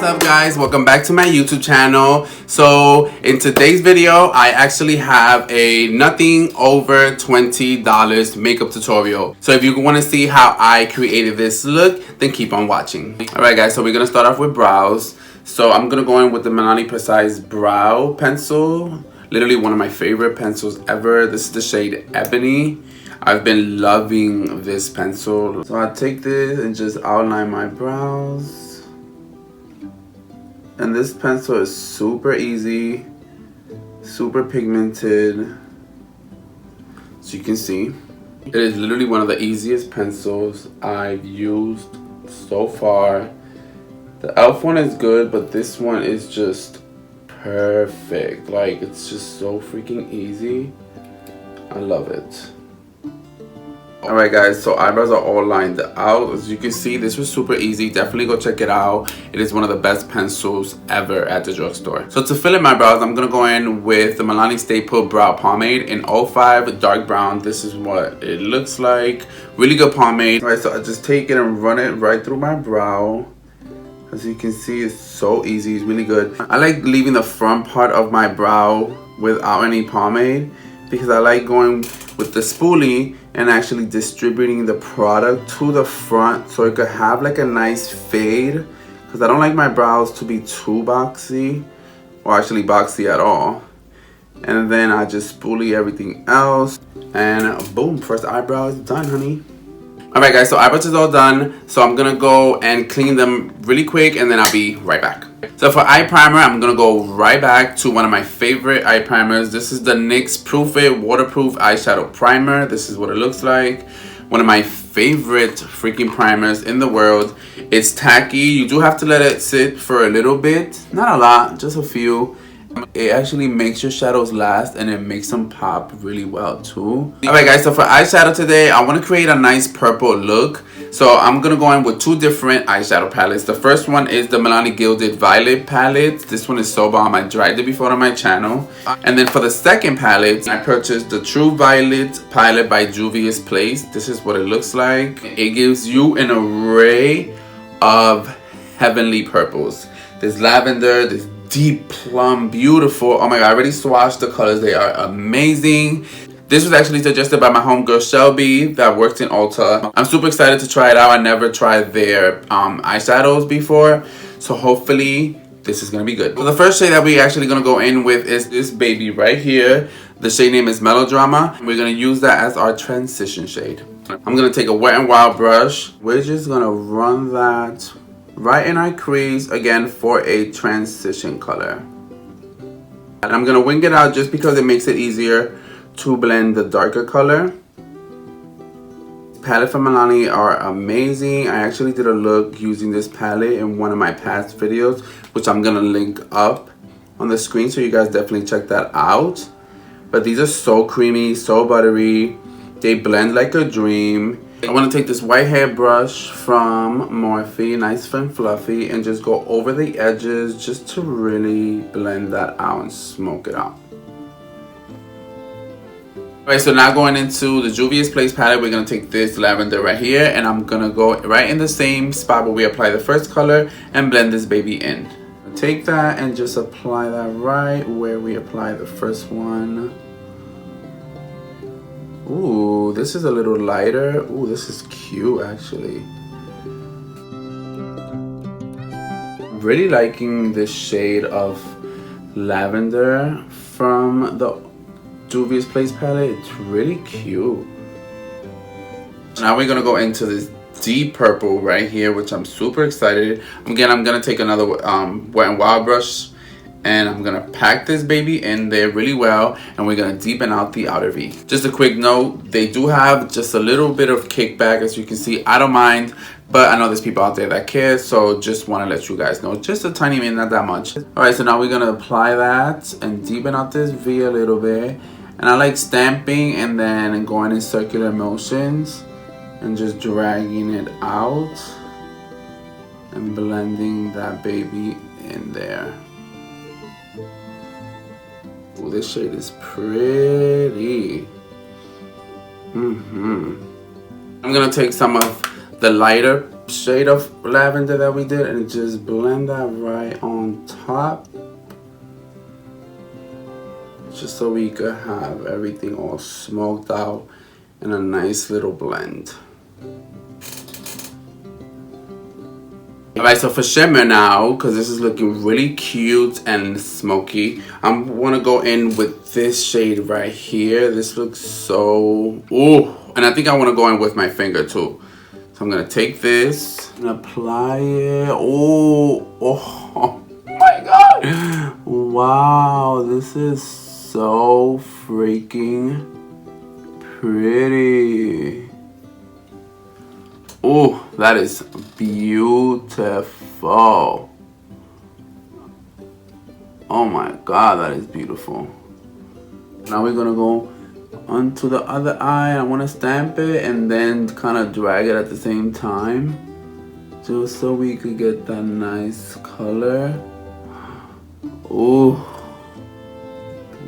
up guys, welcome back to my YouTube channel. So in today's video I actually have a nothing over $20 makeup tutorial. So if you want to see how I created this look, then keep on watching. Alright guys, so we're gonna start off with brows. So I'm gonna go in with the Milani Precise brow pencil, literally one of my favorite pencils ever. This is the shade Ebony. I've been loving this pencil. So I take this and just outline my brows. And this pencil is super easy, super pigmented. So you can see, it is literally one of the easiest pencils I've used so far. The e.l.f. one is good, but this one is just perfect. Like, it's just so freaking easy. I love it. Alright guys, so eyebrows are all lined out. As you can see, this was super easy. Definitely go check it out. It is one of the best pencils ever at the drugstore. So to fill in my brows, I'm going to go in with the Milani Staple Brow Pomade in 05 Dark Brown. This is what it looks like. Really good pomade. Alright, so I just take it and run it right through my brow. As you can see, it's so easy. It's really good. I like leaving the front part of my brow without any pomade because I like going with the spoolie and actually distributing the product to the front so it could have like a nice fade, because I don't like my brows to be too boxy or actually boxy at all. And then I just spoolie everything else and boom, first eyebrow is done, honey. Alright guys, so eyebrows is all done, so I'm gonna go and clean them really quick and then I'll be right back. So for eye primer, I'm gonna go right back to one of my favorite eye primers. This is the NYX Proof It Waterproof Eyeshadow Primer. This is what it looks like. One of my favorite freaking primers in the world. It's tacky. You do have to let it sit for a little bit. Not a lot, just a few. It actually makes your shadows last and it makes them pop really well too. Alright guys, so for eyeshadow today, I want to create a nice purple look. So I'm going to go in with two different eyeshadow palettes. The first one is the Milani Gilded Violet palette. This one is so bomb. I tried it before on my channel. And then for the second palette, I purchased the True Violet palette by Juvia's Place. This is what it looks like. It gives you an array of heavenly purples. There's lavender, there's deep plum, beautiful. Oh my god, I already swatched the colors. They are amazing. This was actually suggested by my homegirl Shelby that works in Ulta. I'm super excited to try it out. I never tried their eyeshadows before, so hopefully this is gonna be good. So the first shade that we actually gonna go in with is this baby right here. The shade name is Melodrama. We're gonna use that as our transition shade. I'm gonna take a Wet n Wild brush. We're just gonna run that right in our crease again for a transition color. And I'm gonna wing it out just because it makes it easier to blend the darker color. Palette from Milani are amazing. I actually did a look using this palette in one of my past videos, which I'm gonna link up on the screen, so you guys definitely check that out. But these are so creamy, so buttery. They blend like a dream. I want to take this white hair brush from Morphe, nice and fluffy, and just go over the edges just to really blend that out and smoke it out. Alright, so now going into the Juvia's Place palette, we're going to take this lavender right here, and I'm going to go right in the same spot where we apply the first color and blend this baby in. Take that and just apply that right where we apply the first one. Ooh, this is a little lighter. Ooh, this is cute actually. Really liking this shade of lavender from the Juvia's Place palette. It's really cute. Now we're gonna go into this deep purple right here, which I'm super excited. Again, I'm gonna take another Wet n Wild brush and I'm gonna pack this baby in there really well, and we're gonna deepen out the outer V. Just a quick note, they do have just a little bit of kickback, as you can see. I don't mind, but I know there's people out there that care, so just wanna let you guys know. Just a tiny bit, not that much. All right, so now we're gonna apply that and deepen out this V a little bit. And I like stamping and then going in circular motions and just dragging it out and blending that baby in there. Ooh, this shade is pretty. I'm gonna take some of the lighter shade of lavender that we did and just blend that right on top. Just so we could have everything all smoked out in a nice little blend. Alright, so for shimmer now, because this is looking really cute and smoky, I want to go in with this shade right here. This looks so... Ooh! And I think I want to go in with my finger too. So I'm going to take this and apply it. Oh my god! Wow, this is so freaking pretty. Oh, that is beautiful. Oh my god, that is beautiful. Now we're gonna go onto the other eye. I want to stamp it and then kind of drag it at the same time, just so we could get that nice color. Oh,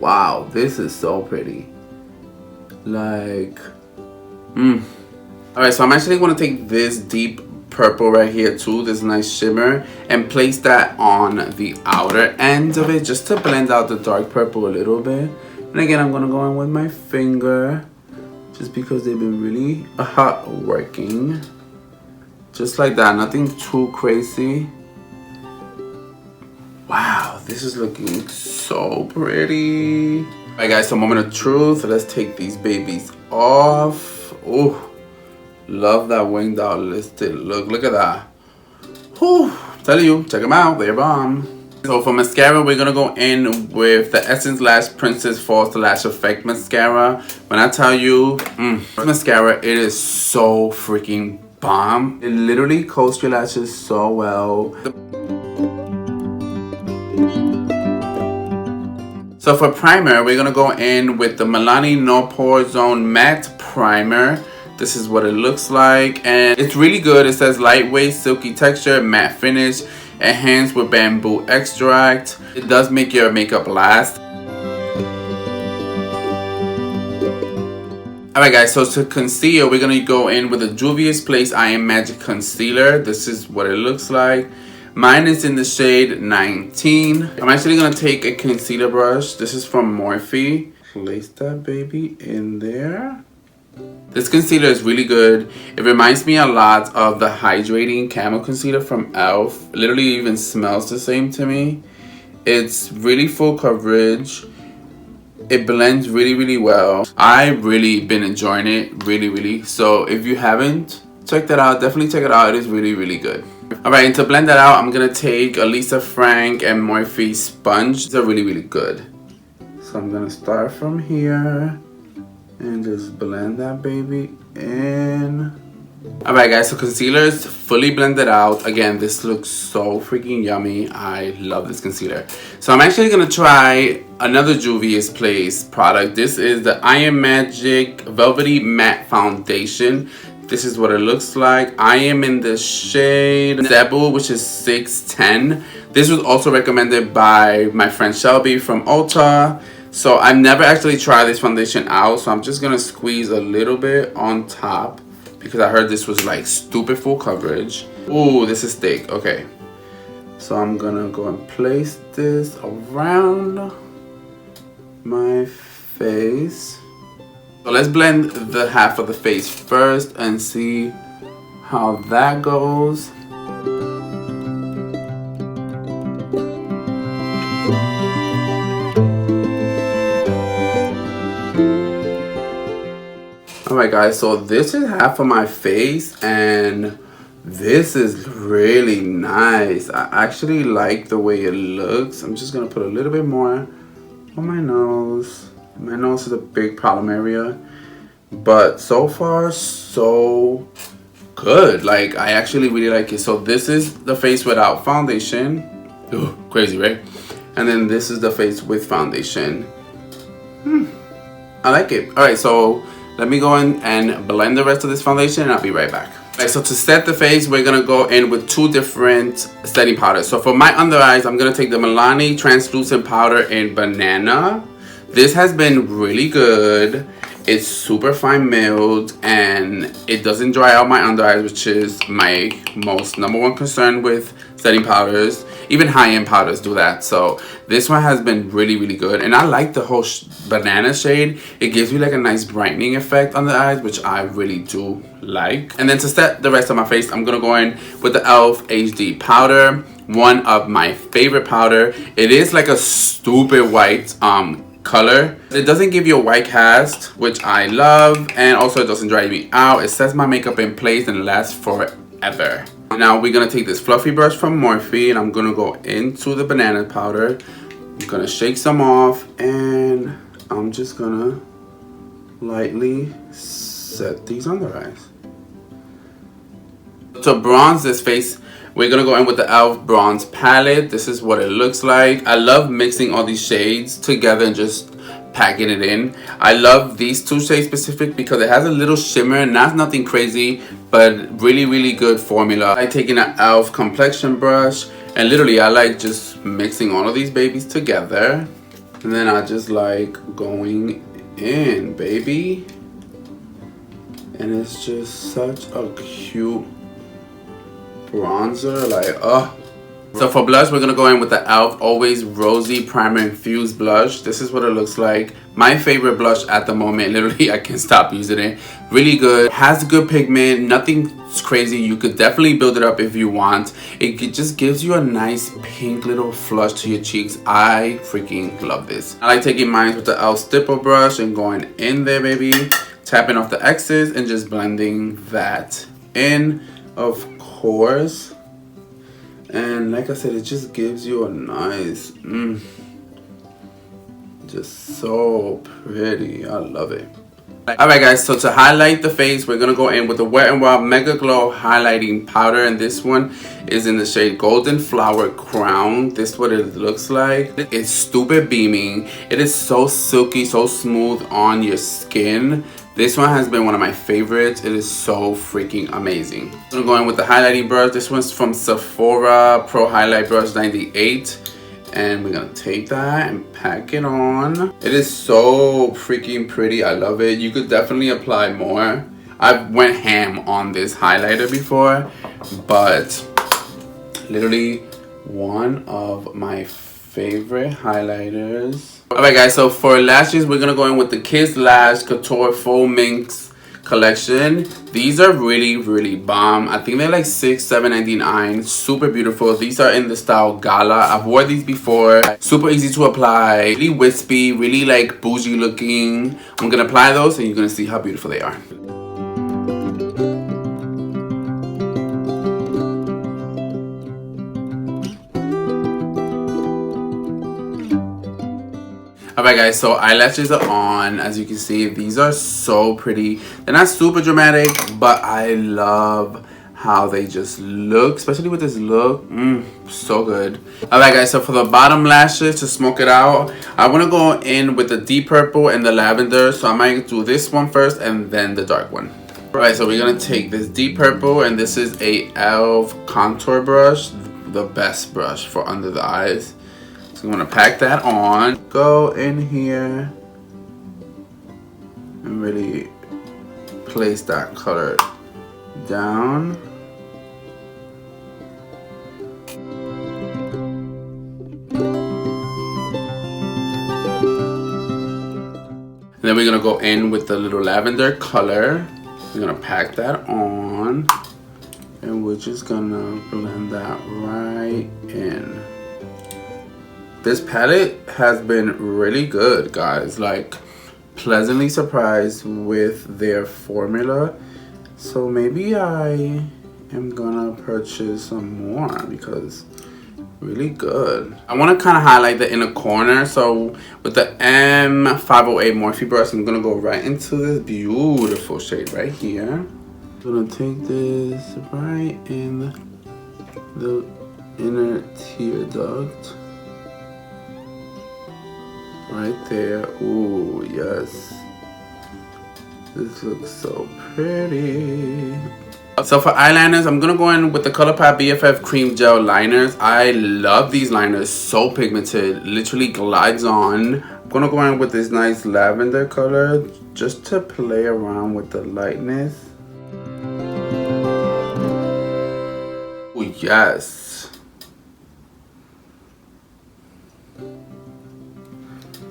wow, this is so pretty. Like, Alright, so I'm actually going to take this deep purple right here too, this nice shimmer, and place that on the outer end of it just to blend out the dark purple a little bit. And again, I'm going to go in with my finger just because they've been really working. Just like that, nothing too crazy. Wow, this is looking so pretty. Alright guys, so moment of truth. Let's take these babies off. Oh. Love that winged out listed look. Look at that. Whew. Telling you, check them out. They're bomb. So for mascara, we're gonna go in with the Essence Lash Princess False Lash Effect mascara. When I tell you, mascara, it is so freaking bomb. It literally coats your lashes so well. So for primer, we're gonna go in with the Milani No Pore Zone Matte Primer. This is what it looks like, and it's really good. It says lightweight, silky texture, matte finish, enhanced with bamboo extract. It does make your makeup last. Alright guys, so to conceal, we're going to go in with the Juvia's Place I Am Magic Concealer. This is what it looks like. Mine is in the shade 19. I'm actually going to take a concealer brush. This is from Morphe. Place that baby in there. This concealer is really good. It reminds me a lot of the Hydrating Camo Concealer from e.l.f. It literally even smells the same to me. It's really full coverage. It blends really well. I've really been enjoying it, really. So if you haven't checked that out, definitely check it out. It is really good. Alright, and to blend that out, I'm going to take a Lisa Frank and Morphe sponge. These are really good. So I'm going to start from here and just blend that baby in. Alright guys, so concealer is fully blended out. Again, this looks so freaking yummy. I love this concealer. So I'm actually going to try another Juvia's Place product. This is the I Am Magic Velvety Matte Foundation. This is what it looks like. I am in the shade Zebu, which is 610. This was also recommended by my friend Shelby from Ulta. So I've never actually tried this foundation out, so I'm just going to squeeze a little bit on top because I heard this was like stupid full coverage. Ooh, this is thick. Okay. So I'm going to go and place this around my face. So let's blend the half of the face first and see how that goes. Alright guys, so this is half of my face and this is really nice. I actually like the way it looks. I'm just going to put a little bit more on my nose. My nose is a big problem area. But so far, so good. Like, I actually really like it. So this is the face without foundation. Ugh, crazy, right? And then this is the face with foundation. I like it. Alright, so let me go in and blend the rest of this foundation and I'll be right back. Alright, so to set the face, we're going to go in with two different setting powders. So for my under eyes, I'm going to take the Milani Translucent Powder in Banana. This has been really good. It's super fine milled and it doesn't dry out my under eyes, which is my most #1 concern with setting powders. Even high-end powders do that. So this one has been really, really good. And I like the whole banana shade. It gives you like a nice brightening effect on the eyes, which I really do like. And then to set the rest of my face, I'm going to go in with the e.l.f. HD powder. One of my favorite powder. It is like a stupid white color. It doesn't give you a white cast, which I love. And also it doesn't dry me out. It sets my makeup in place and lasts forever. Now we're going to take this fluffy brush from Morphe and I'm going to go into the banana powder. I'm going to shake some off and I'm just going to lightly set these under eyes. To bronze this face, we're going to go in with the e.l.f. bronze palette. This is what it looks like. I love mixing all these shades together and just packing it in. I love these two shades specific because it has a little shimmer, not nothing crazy, but really, really good formula. I taking an e.l.f. complexion brush and literally I like just mixing all of these babies together. And then I just like going in, baby. And it's just such a cute bronzer, like, oh. So for blush, we're gonna go in with the e.l.f. Always Rosy Primer Infused Blush. This is what it looks like. My favorite blush at the moment. Literally, I can't stop using it. Really good. Has good pigment. Nothing crazy. You could definitely build it up if you want. It just gives you a nice pink little flush to your cheeks. I freaking love this. I like taking mine with the e.l.f. Stipple brush and going in there, baby. Tapping off the X's and just blending that in, of course. And like I said, it just gives you a nice, just so pretty. I love it. Alright guys, so to highlight the face, we're going to go in with the Wet n Wild Mega Glow Highlighting Powder. And this one is in the shade Golden Flower Crown. This is what it looks like. It's stupid beaming. It is so silky, so smooth on your skin. This one has been one of my favorites. It is so freaking amazing. I'm going to go in with the highlighting brush. This one's from Sephora Pro Highlight Brush 98. And we're going to take that and pack it on. It is so freaking pretty. I love it. You could definitely apply more. I went ham on this highlighter before. But literally one of my favorite highlighters. Alright guys, so for lashes, we're going to go in with the Kiss Lash Couture Faux Minx collection. These are really, really bomb. I think they're like $6-7.99. Super beautiful. These are in the style Gala. I've worn these before. Super easy to apply. Really wispy, really like bougie looking. I'm going to apply those and you're going to see how beautiful they are. Alright guys, so eyelashes are on. As you can see, these are so pretty. They're not super dramatic, but I love how they just look, especially with this look. So good. Alright guys, so for the bottom lashes, to smoke it out, I want to go in with the deep purple and the lavender. So I might do this one first and then the dark one. Alright, so we're going to take this deep purple, and this is a e.l.f. contour brush. The best brush for under the eyes. I'm gonna pack that on, go in here and really place that color down. And then we're gonna go in with the little lavender color. We're gonna pack that on and we're just gonna blend that right in. This palette has been really good, guys. Like, pleasantly surprised with their formula. So maybe I am gonna purchase some more because really good. I want to kind of highlight the inner corner. So with the M508 Morphe brush, I'm gonna go right into this beautiful shade right here. I'm gonna take this right in the inner tear duct. Right there. Ooh, yes. This looks so pretty. So for eyeliners, I'm going to go in with the ColourPop BFF Cream Gel Liners. I love these liners. So pigmented. Literally glides on. I'm going to go in with this nice lavender color. just to play around with the lightness. Oh, yes.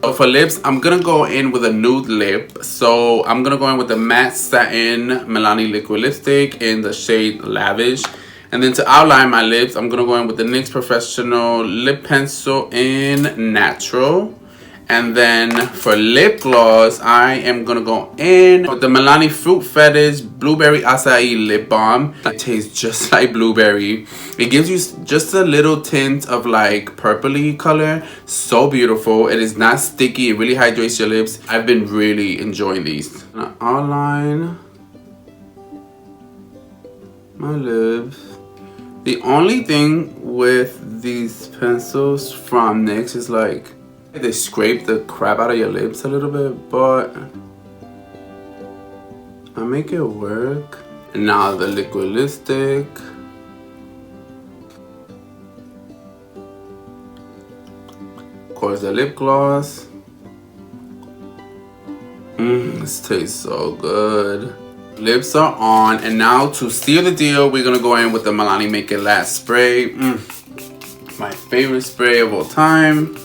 So for lips, I'm gonna go in with a nude lip. So I'm gonna go in with the matte satin Milani liquid lipstick in the shade Lavish. And then to outline my lips, I'm gonna go in with the NYX Professional lip pencil in Natural. And then for lip gloss, I am gonna go in with the Milani Fruit Fetish Blueberry Acai Lip Balm. It tastes just like blueberry. It gives you just a little tint of like purpley color. So beautiful. It is not sticky. It really hydrates your lips. I've been really enjoying these. I'm gonna outline my lips. The only thing with these pencils from NYX is like they scrape the crap out of your lips a little bit, but I make it work. And now the liquid lipstick. Of course, the lip gloss. This tastes so good. Lips are on, and now to seal the deal, we're gonna go in with the Milani Make It Last spray. My favorite spray of all time.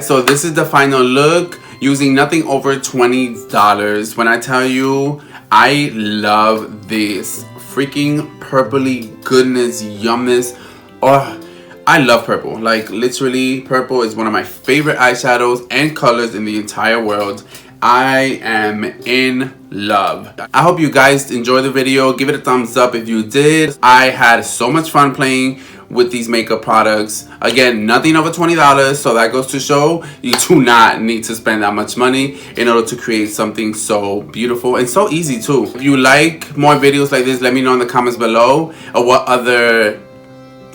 So this is the final look using nothing over $20. When I tell you, I love this freaking purpley goodness, yumness. Oh, I love purple. Like literally, purple is one of my favorite eyeshadows and colors in the entire world. I am in love. I hope you guys enjoyed the video. Give it a thumbs up if you did. I had so much fun playing with these makeup products. Again, nothing over $20, so that goes to show you do not need to spend that much money in order to create something so beautiful and so easy too. If you like more videos like this, let me know in the comments below, or what other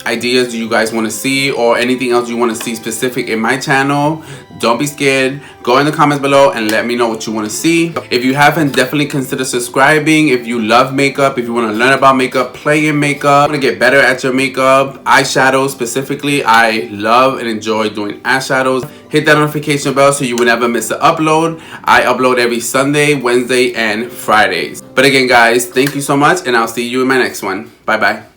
ideas do you guys want to see, or anything else you want to see specific in my channel. Don't be scared. Go in the comments below and let me know what you want to see. If you haven't, definitely consider subscribing. If you love makeup, if you want to learn about makeup, play in makeup, want to get better at your makeup, eyeshadows specifically, I love and enjoy doing eyeshadows. Hit that notification bell so you will never miss an upload. I upload every Sunday, Wednesday, and Fridays. But again, guys, thank you so much, and I'll see you in my next one. Bye bye.